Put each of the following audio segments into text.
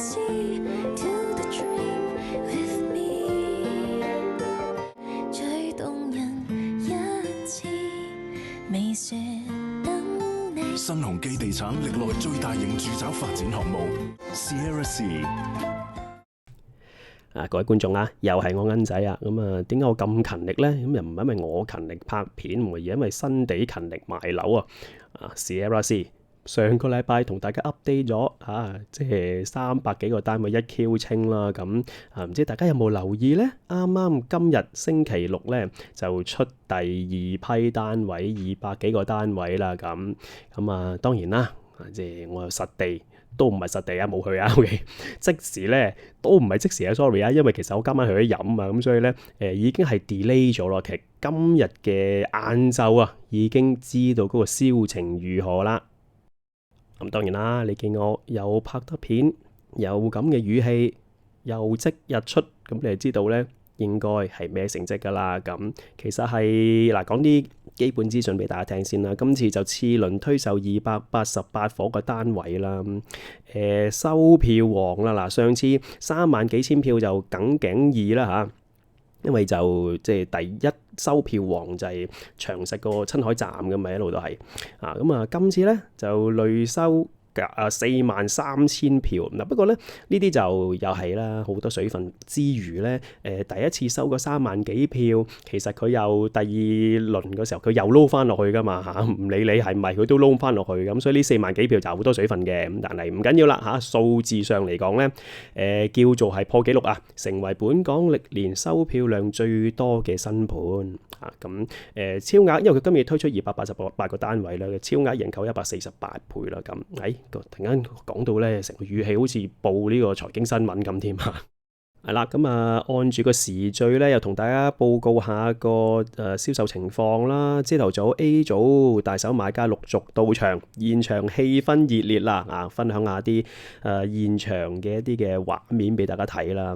新鴻基地產歷來最大型住宅發展項目 Sierra Sea。各位觀眾啊，又係我恩仔啊。咁啊，點解我咁勤力呢？咁又唔係因為我勤力拍片，而係因為新地勤力賣樓啊。Sierra Sea 上個禮拜同大家 update 咗即係300幾個單位一 Q 清啦。咁唔知大家有冇留意呢？啱啱今日星期六呢，就出第二批單位200幾個單位啦。咁啊，當然啦，即係我有實地。都唔係實地啊，冇去啊。OK， 即時咧都唔係即時啊 ，sorry 啊，因為其實我今晚去咗飲啊，咁所以咧已經係 delay 咗咯。其實今日嘅晏晝啊，已經知道嗰個銷情如何啦。咁當然啦，你見我又拍得片，有咁嘅語氣，又即日出，咁你就知道咧應該係咩成績噶啦。咁其實係嗱，講啲基本資訊俾大家聽先啦。今次就次輪推售288伙嘅單位啦。收票王啦，嗱，上次3萬幾千票就梗頸二啦嚇，因為就即係第一收票王就係長實個親海站嘅咪一路都係咁啊。今次咧就累收43000票嗱，不過咧呢啲就又係啦，好多水分之餘咧，第一次收個3萬幾票，其實佢又第二輪嘅時候佢又撈翻落去噶嘛嚇，唔理你係咪佢都撈翻落去咁，所以呢4萬幾票就好多水分嘅，咁但係唔緊要啦嚇，數字上嚟講咧，叫做係破紀錄啊，成為本港歷年收票量最多嘅新盤啊，咁超額，因為佢今日推出288個單位啦，超額認購148倍啦，咁突然間講到咧，成個語氣好似報呢個財經新聞咁添啊！係啦，咁啊，按住個時序咧，又同大家報告下個銷售情況啦。朝頭早 A 組大手買家陸續到場，現場氣氛熱烈啦！分享下啲現場嘅一啲嘅畫面俾大家睇啦。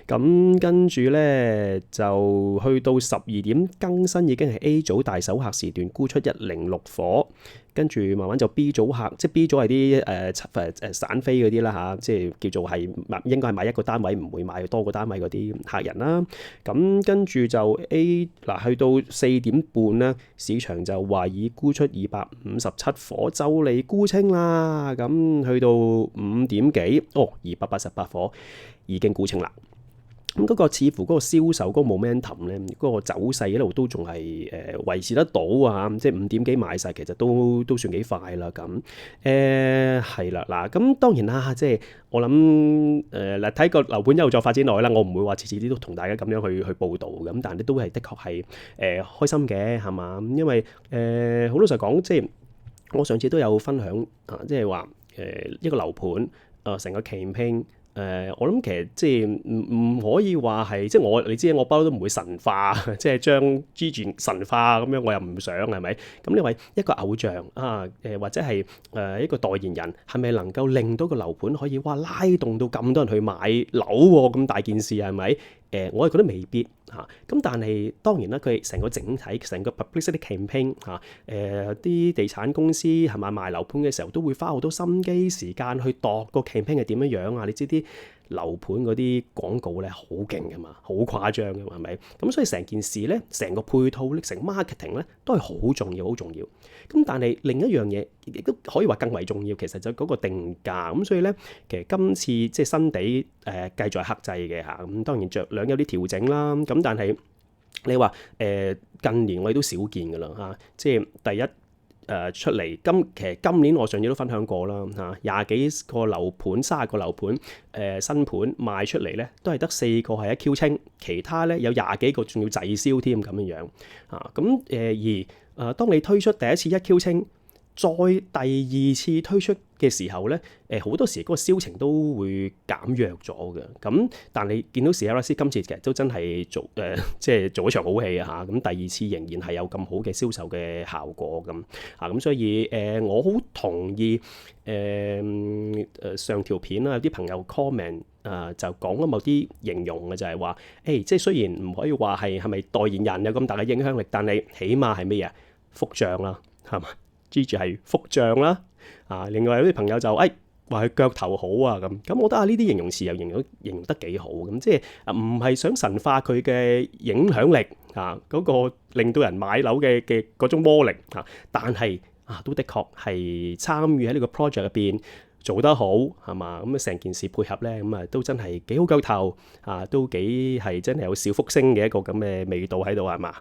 咁跟住咧就去到12點更新，已經係 A 組大手客時段沽出106伙。跟住慢慢就 B 組客，即係 B 組係啲散飛嗰啲啦嚇，即係叫做係應該係買一個單位，唔會買多個單位嗰啲客人啦。咁跟住就 A 去到4點半咧，市場就話已沽出257伙，就嚟沽清啦。咁去到5點幾，288伙已經沽清啦。咁嗰個似乎嗰個銷售嗰個 momentum 咧，嗰個走勢一路都仲係維持得到啊！即係5點幾買晒，其實都算幾快啦。咁係啦，嗱，咁當然啦，即係我諗嗱，睇個樓盤一路再發展落去啦，我唔會話次次啲都同大家咁樣去報導咁，但係都係的確係開心嘅，係嘛？因為好老實講，即係我上次都有分享即係話一個樓盤成個 campaign。我諗其實即係唔可以話係，即係你知我不嬲都唔會神化，即係將 Gigi 神化咁樣，我又唔想係咪？咁你話一個偶像或者係一個代言人，係咪能夠令到個樓盤可以拉動到咁多人去買樓喎？咁大件事係咪？我係覺得未必嚇，咁但係當然啦，佢成個整體成個 publicity campaign 啲地產公司係咪賣樓盤嘅時候都會花好多心機時間去度個 campaign 係點樣啊？你知啲樓盤嗰啲廣告咧好勁㗎嘛，好誇張㗎嘛，係咪？咁所以成件事咧，成個配套咧，成 marketing 咧都係好重要，好重要。咁但係另一樣嘢亦都可以話更為重要，其實就嗰個定價。咁所以咧，其實今次即係新地繼續係克制嘅嚇。咁當然着量有啲調整啦。咁但係你話近年我哋都少見㗎啦嚇。即係第一。出嚟其實今年我上次都分享過啦嚇，20幾個樓盤、30個樓盤新盤賣出嚟咧，都係得4個係一 Q 清，其他咧有20幾個仲要滯銷添咁樣樣嚇。咁當你推出第一次一 Q 清，再第二次推出嘅時候咧，好多時嗰個銷情都會減弱咗嘅。咁但你見到 Sierra Sea 今次其實都真係即係做一場好戲啊！咁第二次仍然係有咁好嘅銷售嘅效果咁咁所以我好同意上條片啦，有啲朋友 comment 就講咗某啲形容嘅就係話，即係雖然唔可以話係咪代言人有咁大嘅影響力，但係起碼係咩嘢腹脹啦，係嘛？Gigi 係腹脹啦，另外有啲朋友就話佢腳頭好啊咁，我覺得呢啲形容詞又形容得幾好咁，即係唔係想神化佢嘅影響力嗰個令到人買樓嘅嗰種魔力但係都的確係參與喺呢個 project 入邊做得好係嘛，咁成件事配合咧咁都真係幾好腳頭都幾係真係有小福星嘅一個咁嘅味道喺度係嘛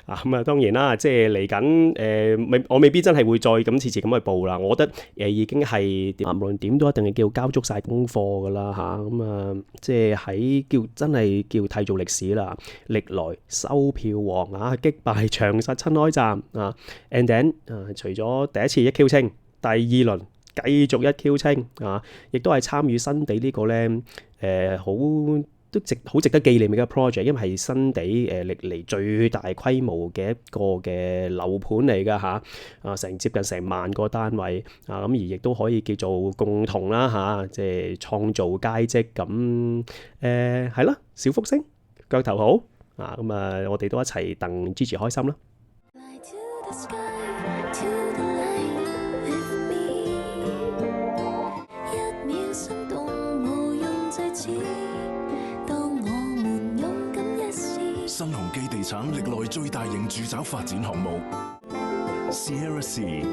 咁當然啦，即係嚟緊我未必真係會再咁次次咁去報啦。我覺得已經係無論點都一定係叫交足晒功課噶啦咁即係喺真係叫締造歷史啦，歷來收票王擊敗長實親開站and then 除咗第一次一 Q 清，第二輪繼續一 Q 清亦都係參與新地呢個咧好值得紀念嘅 project，因為係新地歷嚟最大規模嘅一個嘅樓盤嚟㗎接近成萬個單位咁而亦都可以叫做共同啦即係創造佳績咁係啦，小福星腳頭好我哋都一齊戥 Gigi 開心啦。新鴻基地產歷來最大型住宅發展項目 Sierra Sea